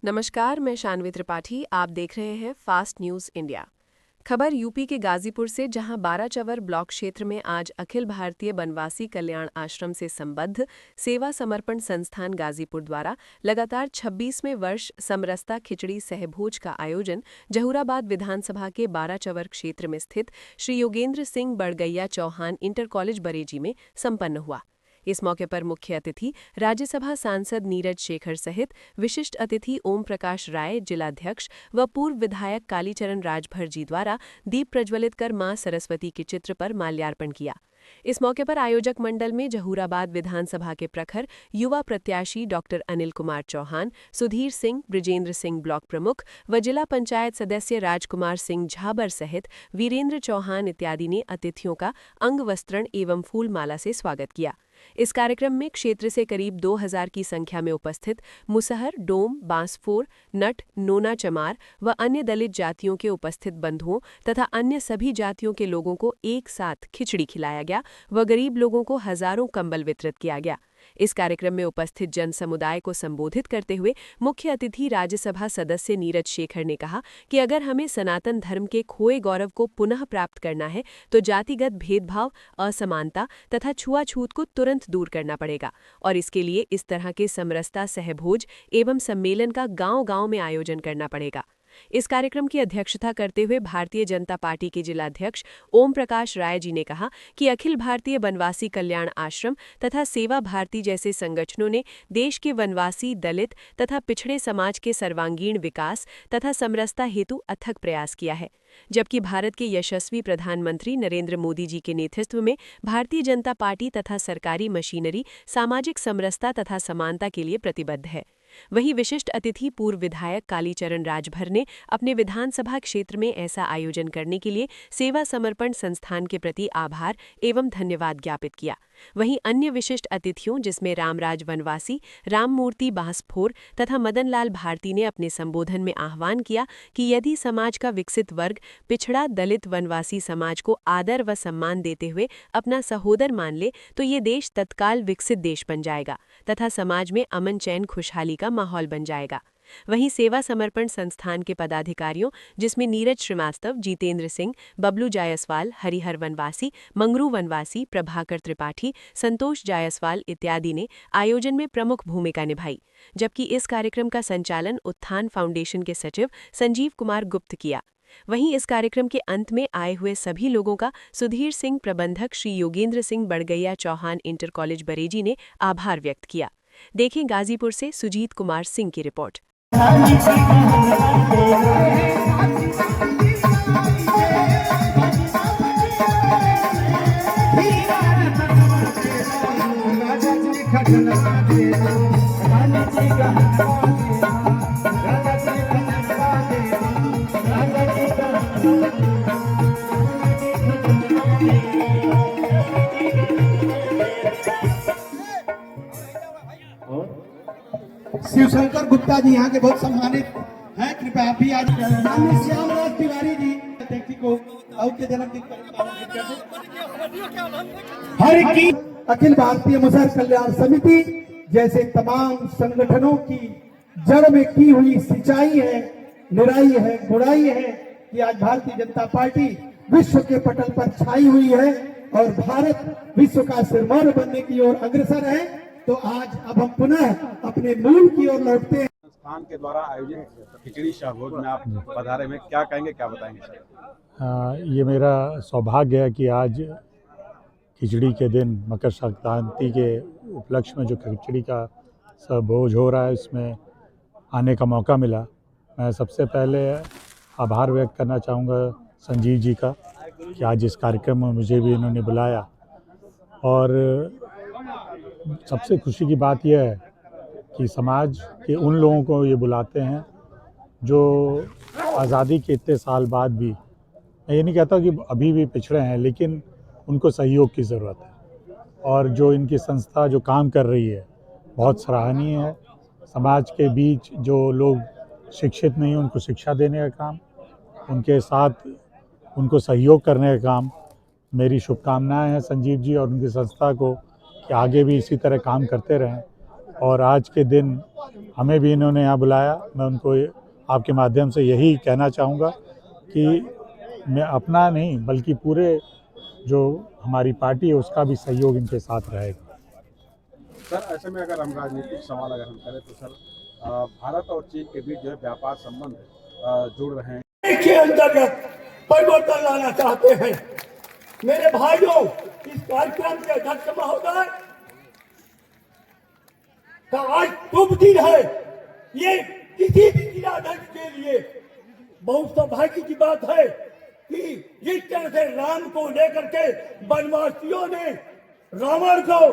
नमस्कार, मैं शानवी त्रिपाठी। आप देख रहे हैं फास्ट न्यूज़ इंडिया। खबर यूपी के गाजीपुर से, जहां बाराचवर ब्लॉक क्षेत्र में आज अखिल भारतीय बनवासी कल्याण आश्रम से संबद्ध सेवा समर्पण संस्थान गाजीपुर द्वारा लगातार 26वें वर्ष समरसता खिचड़ी सहभोज का आयोजन जहूराबाद विधानसभा के बाराचवर क्षेत्र में स्थित श्री योगेंद्र सिंह बड़गैया चौहान इंटर कॉलेज बरेजी में संपन्न हुआ। इस मौके पर मुख्य अतिथि राज्यसभा सांसद नीरज शेखर सहित विशिष्ट अतिथि ओम प्रकाश राय, जिलाध्यक्ष व पूर्व विधायक कालीचरण राजभर जी द्वारा दीप प्रज्वलित कर मां सरस्वती के चित्र पर माल्यार्पण किया। इस मौके पर आयोजक मंडल में जहूराबाद विधानसभा के प्रखर युवा प्रत्याशी डॉक्टर अनिल कुमार चौहान, सुधीर सिंह, बृजेंद्र सिंह ब्लॉक प्रमुख व जिला पंचायत सदस्य राजकुमार सिंह झाबर सहित वीरेंद्र चौहान इत्यादि ने अतिथियों का अंग वस्त्रण एवं फूलमाला से स्वागत किया। इस कार्यक्रम में क्षेत्र से करीब 2000 की संख्या में उपस्थित मुसहर, डोम, बांसफोर, नट, नोना चमार व अन्य दलित जातियों के उपस्थित बंधुओं तथा अन्य सभी जातियों के लोगों को एक साथ खिचड़ी खिलाया गया व गरीब लोगों को हजारों कंबल वितरित किया गया। इस कार्यक्रम में उपस्थित जन समुदाय को संबोधित करते हुए मुख्य अतिथि राज्यसभा सदस्य नीरज शेखर ने कहा कि अगर हमें सनातन धर्म के खोए गौरव को पुनः प्राप्त करना है तो जातिगत भेदभाव, असमानता तथा छुआछूत को तुरंत दूर करना पड़ेगा और इसके लिए इस तरह के समरसता सहभोज एवं सम्मेलन का गांव-गांव में आयोजन करना पड़ेगा। इस कार्यक्रम की अध्यक्षता करते हुए भारतीय जनता पार्टी के जिलाध्यक्ष ओम प्रकाश राय जी ने कहा कि अखिल भारतीय बनवासी कल्याण आश्रम तथा सेवा भारती जैसे संगठनों ने देश के वनवासी, दलित तथा पिछड़े समाज के सर्वांगीण विकास तथा समरसता हेतु अथक प्रयास किया है। जबकि भारत के यशस्वी प्रधानमंत्री नरेंद्र मोदी जी के नेतृत्व में भारतीय जनता पार्टी तथा सरकारी मशीनरी सामाजिक समरसता तथा समानता के लिए प्रतिबद्ध है। वहीं विशिष्ट अतिथि पूर्व विधायक कालीचरण राजभर ने अपने विधानसभा क्षेत्र में ऐसा आयोजन करने के लिए सेवा समर्पण संस्थान के प्रति आभार एवं धन्यवाद ज्ञापित किया। वहीं अन्य विशिष्ट अतिथियों जिसमें रामराज वनवासी, राममूर्ति बांसफोर तथा मदनलाल भारती ने अपने संबोधन में आह्वान किया कि यदि समाज का विकसित वर्ग पिछड़ा दलित वनवासी समाज को आदर व सम्मान देते हुए अपना सहोदर मान ले तो ये देश तत्काल विकसित देश बन जाएगा तथा समाज में अमन, चैन, खुशहाली का माहौल बन जाएगा। वहीं सेवा समर्पण संस्थान के पदाधिकारियों जिसमें नीरज श्रीवास्तव, जितेंद्र सिंह, बबलू जायसवाल, हरिहर वनवासी, मंगरू वनवासी, प्रभाकर त्रिपाठी, संतोष जायसवाल इत्यादि ने आयोजन में प्रमुख भूमिका निभाई। जबकि इस कार्यक्रम का संचालन उत्थान फाउंडेशन के सचिव संजीव कुमार गुप्त किया। वहीं इस कार्यक्रम के अंत में आए हुए सभी लोगों का सुधीर सिंह, प्रबंधक श्री योगेंद्र सिंह बड़गैया चौहान इंटर कॉलेज बरेजी ने आभार व्यक्त किया। देखें गाजीपुर से सुजीत कुमार सिंह की रिपोर्ट। शिवशंकर गुप्ता जी यहाँ के बहुत सम्मानित हैं, कृपया आप भी आज श्यामराज तिवारी जी व्यक्ति को और के जन्मदिन पर हर की अखिल भारतीय मुसहर कल्याण समिति जैसे तमाम संगठनों की जड़ में की हुई सिंचाई है, निराई है, गुड़ाई है कि आज भारतीय जनता पार्टी विश्व के पटल पर छाई हुई है और भारत विश्व का सिरमौर बनने की ओर अग्रसर है। तो आज अब हम पुनः अपने मूल की ओर लौटते हैं। संस्थान के द्वारा आयोजित खिचड़ी सहभोज में आप पधारे में क्या कहेंगे, क्या बताएंगे? ये मेरा सौभाग्य है कि आज खिचड़ी के दिन मकर संक्रांति के उपलक्ष्य में जो खिचड़ी का सहभोज हो रहा है इसमें आने का मौका मिला। मैं सबसे पहले आभार व्यक्त करना चाहूँगा संजीव जी का कि आज इस कार्यक्रम में मुझे भी इन्होंने बुलाया। और सबसे खुशी की बात यह है कि समाज के उन लोगों को ये बुलाते हैं जो आज़ादी के इतने साल बाद भी, मैं ये नहीं कहता कि अभी भी पिछड़े हैं, लेकिन उनको सहयोग की ज़रूरत है। और जो इनकी संस्था जो काम कर रही है बहुत सराहनीय है। समाज के बीच जो लोग शिक्षित नहीं हैं उनको शिक्षा देने का काम, उनके साथ उनको सहयोग करने का काम। मेरी शुभकामनाएं हैं संजीव जी और उनकी संस्था को कि आगे भी इसी तरह काम करते रहें और आज के दिन हमें भी इन्होंने यहाँ बुलाया। मैं उनको आपके माध्यम से यही कहना चाहूँगा कि मैं अपना नहीं बल्कि पूरे जो हमारी पार्टी है उसका भी सहयोग इनके साथ रहेगा। सर, ऐसे में अगर हम राजनीतिक सवाल अगर हम करें तो सर भारत और चीन के बीच जो है व्यापार संबंध जुड़ रहे हैं के अंतर्गत परिवर्तन लाना चाहते हैं। मेरे भाइयों, इस कार्यक्रम के अध्यक्ष महोदय का आज शुभ दिन है। ये किसी भी जिलाध्यक्ष के लिए बहुत सौभाग्य की बात है कि जिस तरह से राम को लेकर के वनवासियों ने रावण को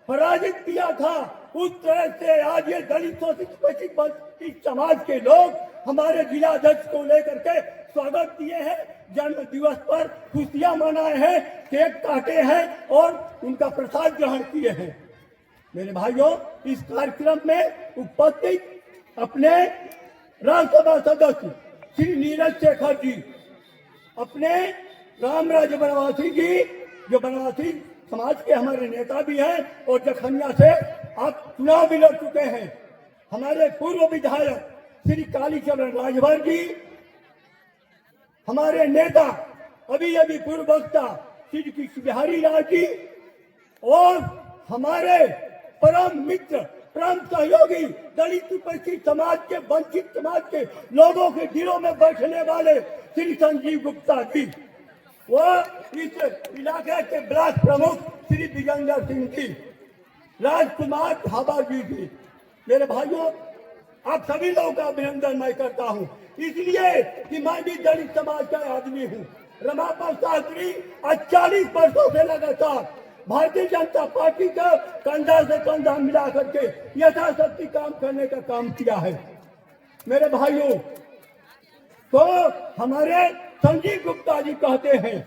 पराजित किया था, उस तरह से आज ये दलित शोषित समाज के लोग हमारे जिलाध्यक्ष को लेकर के स्वागत किए हैं। जन्म दिवस पर खुशियां मनाए हैं, केक काटे हैं और उनका प्रसाद ग्रहण किए हैं। मेरे भाइयों, इस कार्यक्रम में उपस्थित अपने राज्यसभा सदस्य श्री नीरज शेखर जी, अपने रामराज बनवासी जी जो बनवासी समाज के हमारे नेता भी हैं और जखनिया से आप चुनाव भी लड़ चुके हैं, हमारे पूर्व विधायक श्री कालीचरण राजभर जी, हमारे नेता अभी पूर्व वक्ता श्री कृष्ण बिहारी लाल जी और हमारे परम मित्र परम सहयोगी दलित उपस्थित समाज के वंचित समाज के लोगों के दिलों में बैठने वाले श्री संजीव गुप्ता जी, वो इस इलाके के ब्लॉक प्रमुख श्री विजेंद्र सिंह जी, राजकुमार ढाबा जी। मेरे भाइयों, आप सभी लोगों का अभिनंदन मैं करता हूं, इसलिए कि मैं भी दलित समाज का आदमी हूं। रमापत शास्त्री 40 वर्षों से लगातार भारतीय जनता पार्टी का कंधा से कंधा मिला करके यथाशक्ति काम करने का काम किया है। मेरे भाइयों, तो हमारे संजीव गुप्ता जी कहते हैं,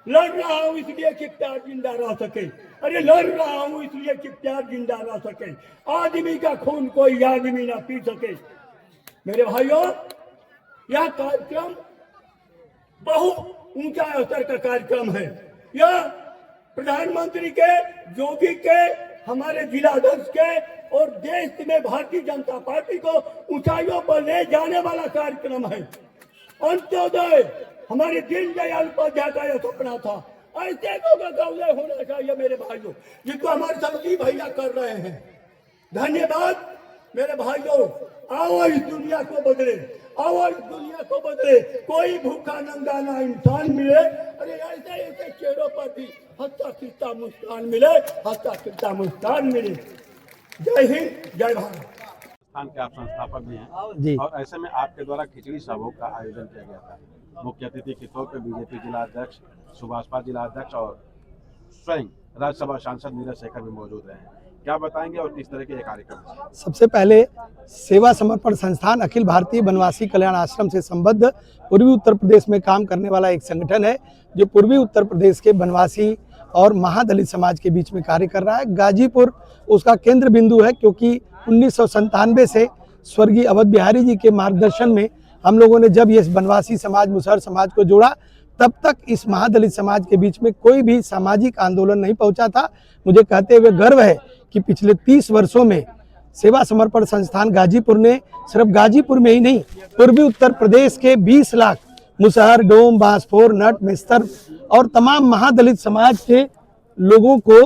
लड़ रहा हूं इसलिए कि प्यार जिंदा रह सके। अरे लड़ रहा हूं इसलिए कि प्यार जिंदा रह सके, आदमी का खून कोई आदमी ना पी सके। मेरे भाइयों, यह कार्यक्रम बहुत ऊंचा स्तर का कार्यक्रम है। यह प्रधानमंत्री के, योगी के, हमारे जिलाध्यक्ष के और देश में भारतीय जनता पार्टी को ऊंचाइयों पर ले जाने वाला कार्यक्रम है। अंत्योदय हमारे दीनदयाल उपाध्याय का यह सपना था। ऐसे लोगों का उदय होना चाहिए मेरे भाइयों, जिनको हमारे संजीव भैया कर रहे हैं। धन्यवाद मेरे भाइयों। आओ इस दुनिया को बदले, आओ इस दुनिया को बदले। कोई भूखा नंगा ना इंसान मिले, अरे ऐसे ऐसे चेहरों पर भी हंसता खिलता मुस्कान मिले, हंसता खिलता मुस्कान मिले। जय हिंद, जय भारत। संस्थान के आप संस्थापक भी हैं जी। और ऐसे में आपके द्वारा खिचड़ी सभा का आयोजन किया गया था। मुख्य अतिथि के तौर पर बीजेपी जिला अध्यक्ष सुभाष पाल जिला अध्यक्ष और स्वयं राज्यसभा सांसद नीरज शेखर भी मौजूद रहे हैं। क्या बताएंगे और किस तरह के ये कार्यक्रम? सबसे पहले सेवा समर्पण संस्थान अखिल भारतीय वनवासी कल्याण आश्रम से संबद्ध पूर्वी उत्तर प्रदेश में काम करने वाला एक संगठन है, जो पूर्वी उत्तर प्रदेश के वनवासी और महादलित समाज के बीच में कार्य कर रहा है। गाजीपुर उसका केंद्र बिंदु है, क्योंकि 1997 से स्वर्गीय अवध बिहारी जी के मार्गदर्शन में हम लोगों ने जब ये वनवासी समाज, मुसहर समाज को जोड़ा, तब तक इस महादलित समाज के बीच में कोई भी सामाजिक आंदोलन नहीं पहुंचा था। मुझे कहते हुए गर्व है कि पिछले 30 वर्षों में सेवा समर्पण संस्थान गाजीपुर ने सिर्फ गाजीपुर में ही नहीं, पूर्वी उत्तर प्रदेश के 20 लाख मुसहर, डोम, बांसफोर, नट, मिस्तर और तमाम महादलित समाज के लोगों को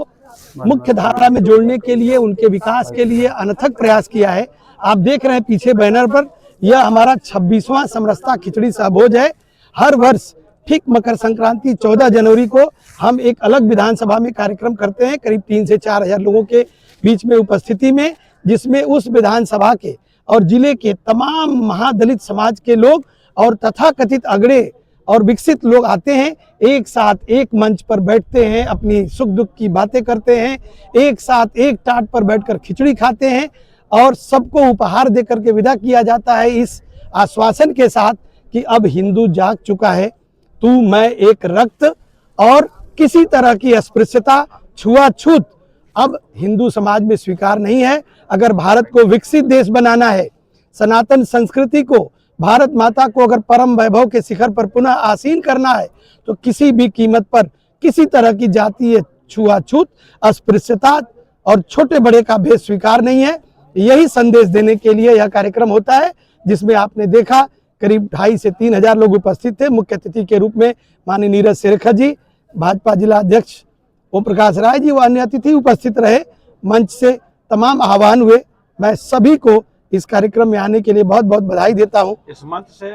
मुख्य धारा में जोड़ने के लिए, उनके विकास के लिए अनथक प्रयास किया है। आप देख रहे हैं पीछे बैनर पर, यह हमारा 26वां समरसता खिचड़ी सहभोज है। हर वर्ष ठीक मकर संक्रांति 14 जनवरी को हम एक अलग विधानसभा में कार्यक्रम करते हैं, करीब 3 से 4 हजार लोगों के बीच में उपस्थिति में, जिसमें उस विधानसभा के और जिले के तमाम महादलित समाज के लोग और तथाकथित अगड़े और विकसित लोग आते हैं। एक साथ एक मंच पर बैठते हैं, अपनी सुख दुख की बातें करते हैं, एक साथ एक टाट पर बैठकर खिचड़ी खाते हैं और सबको उपहार देकर के विदा किया जाता है, इस आश्वासन के साथ कि अब हिंदू जाग चुका है, तू मैं एक रक्त, और किसी तरह की अस्पृश्यता, छुआछूत अब हिंदू समाज में स्वीकार नहीं है। अगर भारत को विकसित देश बनाना है, सनातन संस्कृति को, भारत माता को अगर परम वैभव के शिखर पर पुनः आसीन करना है, तो किसी भी कीमत पर किसी तरह की जातीय छुआछूत, अस्पृश्यता और छोटे बड़े का भेद स्वीकार नहीं है। यही संदेश देने के लिए यह कार्यक्रम होता है, जिसमें आपने देखा करीब 2,500 से 3,000 लोग उपस्थित थे। मुख्य अतिथि के रूप में माननीय नीरज शेरखत जी, भाजपा जिला अध्यक्ष ओम प्रकाश राय जी व अन्य अतिथि उपस्थित रहे। मंच से तमाम आह्वान हुए। मैं सभी को इस कार्यक्रम में आने के लिए बहुत बहुत बधाई देता हूं। इस मंच से